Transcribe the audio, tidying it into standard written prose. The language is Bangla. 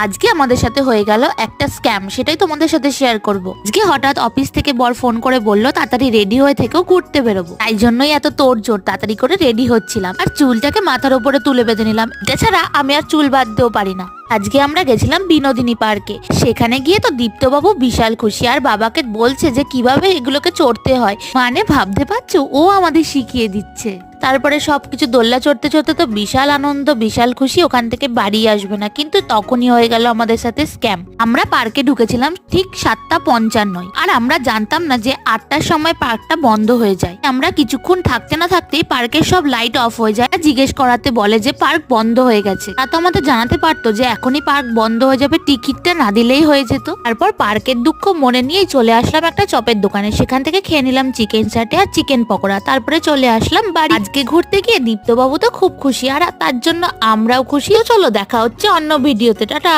আজকে আমাদের সাথে হয়ে গেল একটা স্ক্যাম, সেটাই তোমাদের সাথে শেয়ার করব। আজকে হঠাৎ অফিস থেকে বর ফোন করে বললো তাড়াতাড়ি রেডি হয়ে থেকেও ঘুরতে বেরোবো, তাই জন্যই এত তোড়জোড়, তাড়াতাড়ি করে রেডি হচ্ছিলাম আর চুলটাকে মাথার উপরে তুলে বেঁধে নিলাম। এছাড়া আমি আর চুল বাঁধতেও পারি না। আজকে আমরা গেছিলাম বিনোদিনী পার্কে, সেখানে গিয়ে তো দীপ্তবাবু বিশাল খুশি আর বাবাকে বলছে যে কিভাবে এগুলোকে চড়তে হয়, মানে ভাবতে পারছো ও আমাদের শিখিয়ে দিচ্ছে। তারপরে সবকিছু দোল্লা চড়তে চড়তে তো বিশাল আনন্দ, বিশাল খুশি, ওখান থেকে বাড়ি আসবে না। কিন্তু তখনই হয়ে গেল আমাদের সাথে স্ক্যাম। আমরা পার্কে ঢুকেছিলাম ঠিক 7:55 আর আমরা জানতাম না যে 8টার সময় পার্কটা বন্ধ হয়ে যায়। আমরা কিছুক্ষণ থাকতে না থাকতেই পার্কের সব লাইট অফ হয়ে যায়, জিজ্ঞেস করাতে বলে যে পার্ক বন্ধ হয়ে গেছে। তা তো আমাদের জানাতে পারতো যে এখনই পার্ক বন্ধ হয়ে যাবে, টিকিটটা না দিলেই হয়ে যেত। তারপর পার্কের দুঃখ মনে নিয়েই চলে আসলাম একটা চপের দোকানে, সেখান থেকে খেয়ে নিলাম চিকেন চাটে আর চিকেন পকোড়া। তারপরে চলে আসলাম বাড়ি। আজকে ঘুরতে গিয়ে দীপ্তবাবু তো খুব খুশি আর তার জন্য আমরাও খুশি। চলো দেখা হচ্ছে অন্য ভিডিওতে, টাটা।